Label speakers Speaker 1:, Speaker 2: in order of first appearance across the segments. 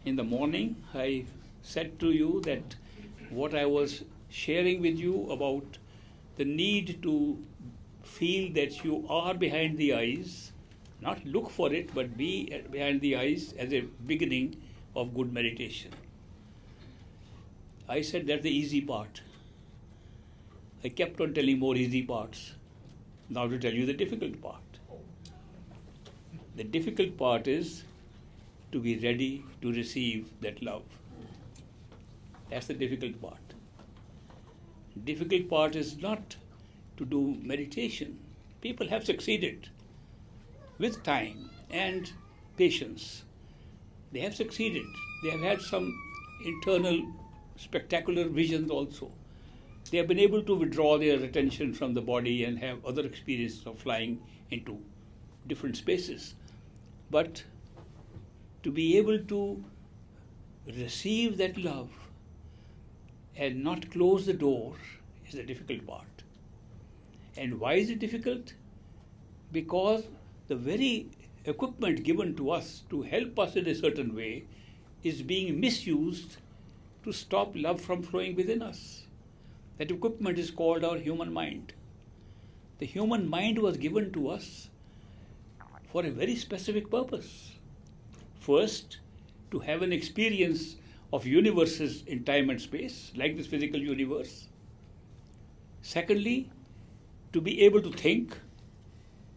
Speaker 1: In the morning, I said to you that what I was sharing with you about the need to feel that you are behind the eyes, not look for it, but be behind the eyes as a beginning of good meditation. I said that's the easy part. I kept on telling more easy parts. Now to tell you the difficult part. The difficult part is to be ready to receive that love. That's the difficult part. Difficult part is not to do meditation. People have succeeded with time and patience. They have succeeded. They have had some internal spectacular visions also. They have been able to withdraw their attention from the body and have other experiences of flying into different spaces. But to be able to receive that love and not close the door is the difficult part. And why is it difficult? Because the very equipment given to us to help us in a certain way is being misused to stop love from flowing within us. That equipment is called our human mind. The human mind was given to us for a very specific purpose. First, to have an experience of universes in time and space, like this physical universe. Secondly, to be able to think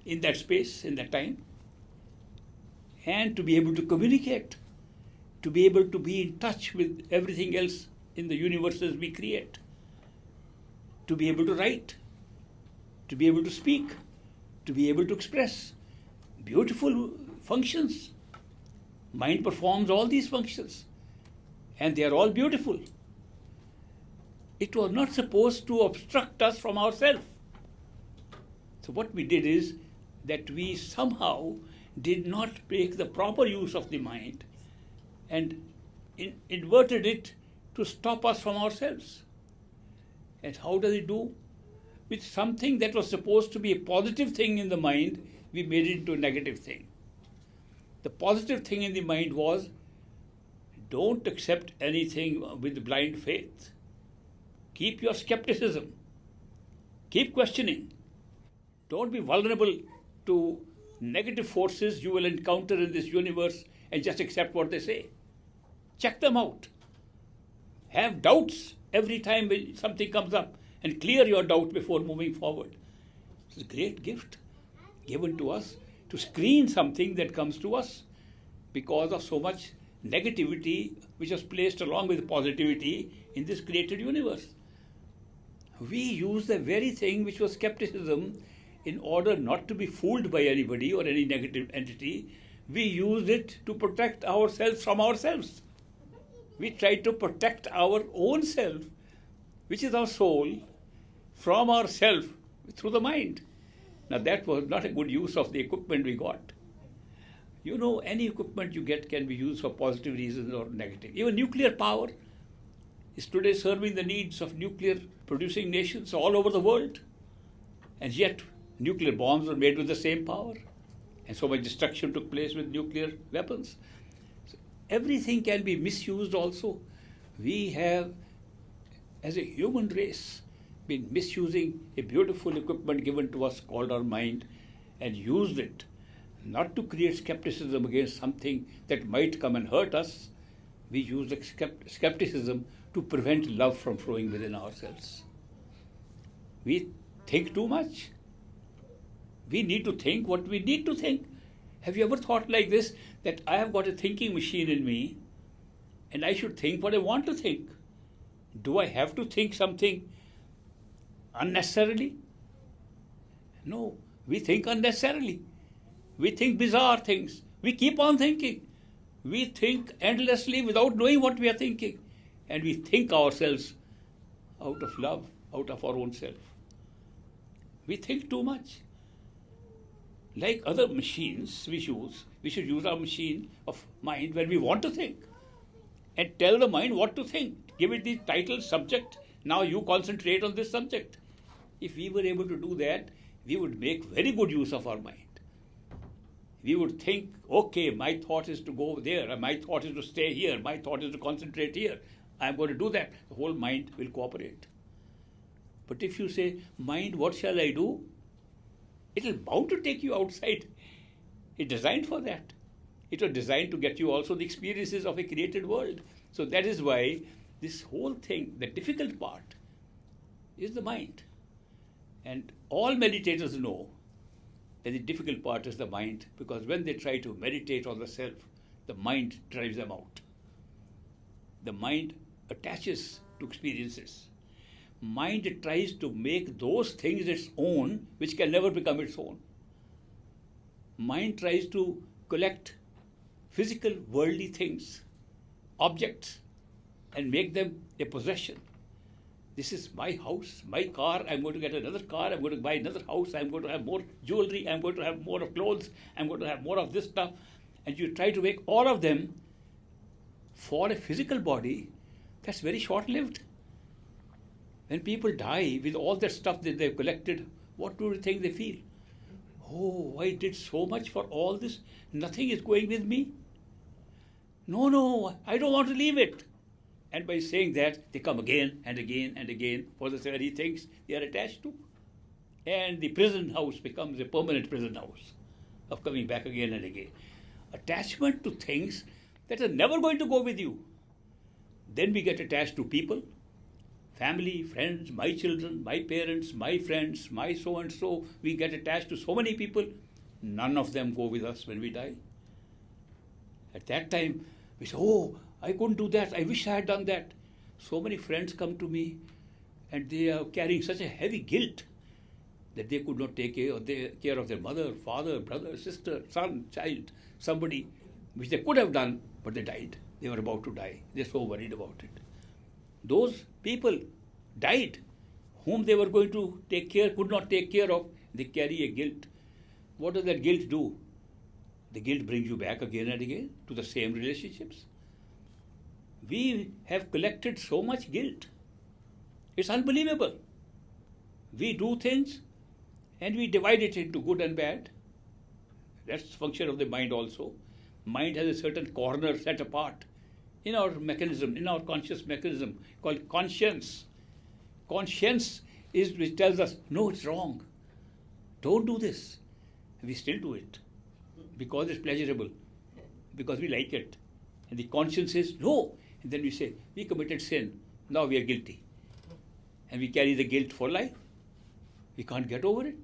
Speaker 1: in that space, in that time, and to be able to communicate, to be able to be in touch with everything else in the universes we create, to be able to write, to be able to speak, to be able to express. Beautiful functions. Mind performs all these functions, and they are all beautiful. It was not supposed to obstruct us from ourselves. So what we did is that we somehow did not make the proper use of the mind and inverted it to stop us from ourselves. And how does it do? With something that was supposed to be a positive thing in the mind, we made it into a negative thing. The positive thing in the mind was, don't accept anything with blind faith. Keep your skepticism. Keep questioning. Don't be vulnerable to negative forces you will encounter in this universe and just accept what they say. Check them out. Have doubts every time something comes up and clear your doubt before moving forward. It's a great gift given to us to screen something that comes to us because of so much negativity which was placed along with positivity in this created universe. We use the very thing which was skepticism in order not to be fooled by anybody or any negative entity. We used it to protect ourselves from ourselves. We tried to protect our own self, which is our soul, from ourself through the mind. Now that was not a good use of the equipment we got. You know, any equipment you get can be used for positive reasons or negative. Even nuclear power is today serving the needs of nuclear producing nations all over the world. And yet, nuclear bombs were made with the same power. And so much destruction took place with nuclear weapons. So everything can be misused also. We have, as a human race, been misusing a beautiful equipment given to us called our mind and used it not to create skepticism against something that might come and hurt us. We use skepticism to prevent love from flowing within ourselves. We think too much. We need to think what we need to think. Have you ever thought like this, that I have got a thinking machine in me and I should think what I want to think? Do I have to think something unnecessarily? No, we think unnecessarily. We think bizarre things. We keep on thinking. We think endlessly without knowing what we are thinking. And we think ourselves out of love, out of our own self. We think too much. Like other machines we should use our machine of mind when we want to think. And tell the mind what to think. Give it the title, subject. Now you concentrate on this subject. If we were able to do that, we would make very good use of our mind. we would think, okay, my thought is to go there, my thought is to stay here, my thought is to concentrate here. I'm going to do that. The whole mind will cooperate. But if you say, mind, what shall I do? It is bound to take you outside. It's designed for that. It was designed to get you also the experiences of a created world. So that is why this whole thing, the difficult part, is the mind. And all meditators know that the difficult part is the mind, because when they try to meditate on the self, the mind drives them out. The mind attaches to experiences. Mind tries to make those things its own, which can never become its own. Mind tries to collect physical, worldly things, objects, and make them a possession. This is my house, my car, I'm going to get another car, I'm going to buy another house, I'm going to have more jewelry, I'm going to have more of clothes, I'm going to have more of this stuff. And you try to make all of them for a physical body that's very short-lived. When people die with all that stuff that they've collected, what do you think they feel? Oh, I did so much for all this, nothing is going with me. No, I don't want to leave it. And by saying that, they come again and again and again for the very things they are attached to. And the prison house becomes a permanent prison house of coming back again and again. Attachment to things that are never going to go with you. Then we get attached to people, family, friends, my children, my parents, my friends, my so-and-so. We get attached to so many people. None of them go with us when we die. At that time, we say, oh, I couldn't do that. I wish I had done that. So many friends come to me and they are carrying such a heavy guilt that they could not take care of their mother, father, brother, sister, son, child, somebody, which they could have done, but they died. They were about to die. They're so worried about it. Those people died, whom they were going to take care, could not take care of. They carry a guilt. What does that guilt do? The guilt brings you back again and again to the same relationships. We have collected so much guilt. It's unbelievable. We do things and we divide it into good and bad. That's the function of the mind also. Mind has a certain corner set apart in our mechanism, in our conscious mechanism called conscience. Conscience is which tells us, no, it's wrong. Don't do this. We still do it because it's pleasurable, because we like it. And the conscience says, no. And then we say, we committed sin. Now we are guilty. And we carry the guilt for life. We can't get over it.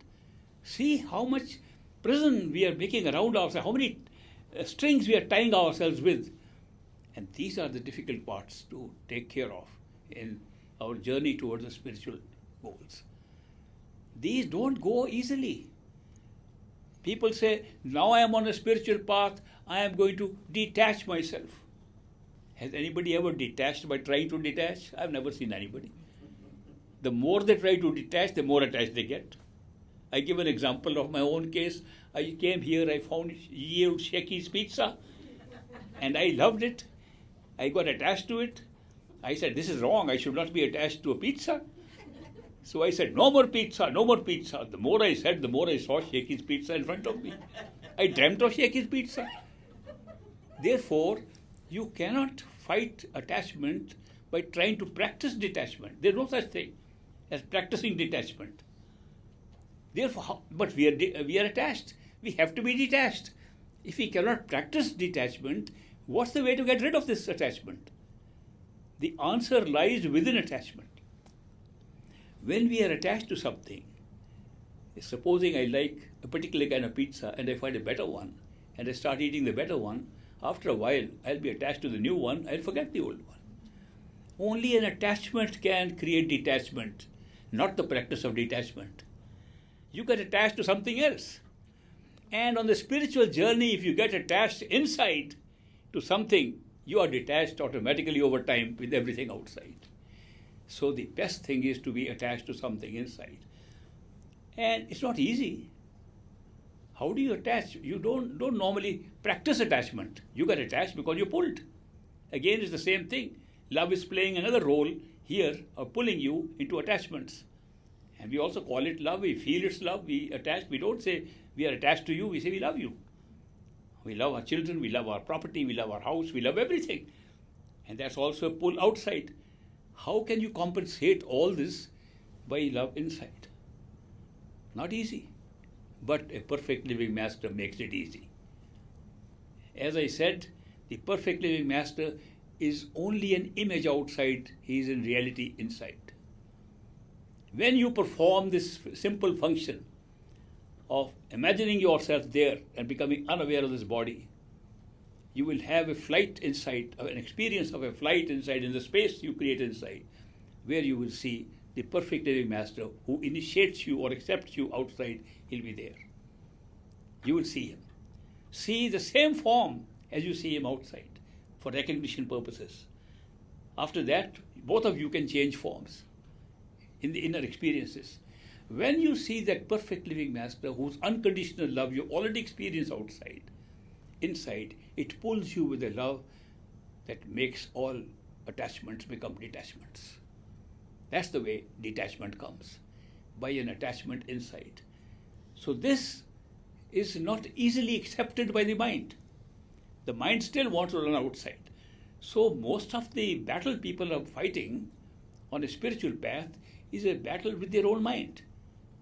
Speaker 1: See how much prison we are making around ourselves, how many strings we are tying ourselves with. And these are the difficult parts to take care of in our journey towards the spiritual goals. These don't go easily. People say, now I am on a spiritual path, I am going to detach myself. Has anybody ever detached by trying to detach? I've never seen anybody. The more they try to detach, the more attached they get. I give an example of my own case. I came here, I found yield Shakey's pizza, and I loved it. I got attached to it. I said, this is wrong, I should not be attached to a pizza. So I said, no more pizza, no more pizza. The more I said, the more I saw Shakey's pizza in front of me. I dreamt of Shakey's pizza. Therefore, you cannot fight attachment by trying to practice detachment. There is no such thing as practicing detachment. Therefore, but we are attached. We have to be detached. If we cannot practice detachment, what's the way to get rid of this attachment? The answer lies within attachment. When we are attached to something, supposing I like a particular kind of pizza and I find a better one, and I start eating the better one, after a while I'll be attached to the new one, I'll forget the old one. Only an attachment can create detachment, not the practice of detachment. You get attached to something else. And on the spiritual journey, if you get attached inside to something, you are detached automatically over time with everything outside. So the best thing is to be attached to something inside. And it's not easy. How do you attach? You don't normally practice attachment. You get attached because you're pulled. Again, it's the same thing. Love is playing another role here of pulling you into attachments. And we also call it love. We feel it's love. We attach. We don't say we are attached to you. We say we love you. We love our children, we love our property, we love our house, we love everything. And that's also a pull outside. How can you compensate all this by love inside? Not easy. But a perfect living master makes it easy. As I said, the perfect living master is only an image outside, he is in reality inside. When you perform this simple function of imagining yourself there and becoming unaware of this body, you will have a flight inside, an experience of a flight inside in the space you create inside, where you will see the perfect living master who initiates you or accepts you outside. He'll be there. You will see him. See the same form as you see him outside for recognition purposes. After that, both of you can change forms in the inner experiences. When you see that perfect living master whose unconditional love you already experience outside, inside, it pulls you with a love that makes all attachments become detachments. That's the way detachment comes, by an attachment inside. So this is not easily accepted by the mind. The mind still wants to run outside. So most of the battle people are fighting on a spiritual path is a battle with their own mind.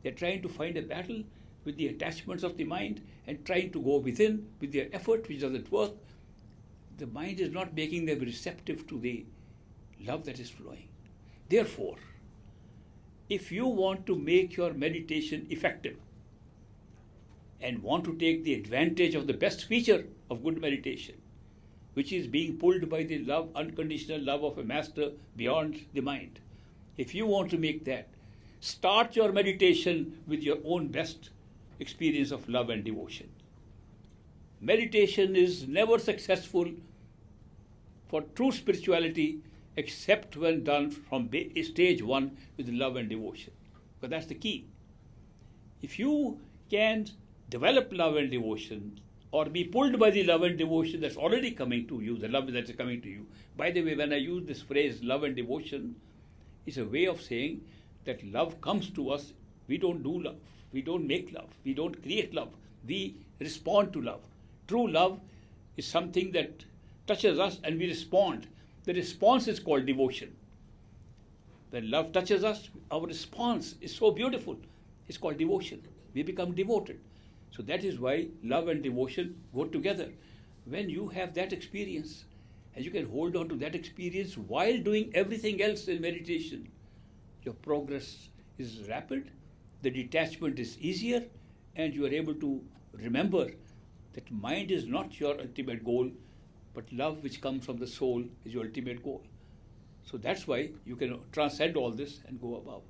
Speaker 1: They're trying to find a battle with the attachments of the mind and trying to go within with their effort, which doesn't work. The mind is not making them receptive to the love that is flowing. Therefore, if you want to make your meditation effective and want to take the advantage of the best feature of good meditation, which is being pulled by the love, unconditional love of a master beyond the mind, if you want to make that, start your meditation with your own best experience of love and devotion. Meditation is never successful for true spirituality except when done from stage one with love and devotion. But that's the key. If you can develop love and devotion or be pulled by the love and devotion that's already coming to you, the love that's coming to you. By the way, when I use this phrase love and devotion, it's a way of saying that love comes to us. We don't do love. We don't make love. We don't create love. We respond to love. True love is something that touches us and we respond. The response is called devotion. When love touches us, our response is so beautiful. It's called devotion. We become devoted. So that is why love and devotion go together. When you have that experience, and you can hold on to that experience while doing everything else in meditation, your progress is rapid, the detachment is easier, and you are able to remember that mind is not your ultimate goal, but love which comes from the soul is your ultimate goal. So that's why you can transcend all this and go above.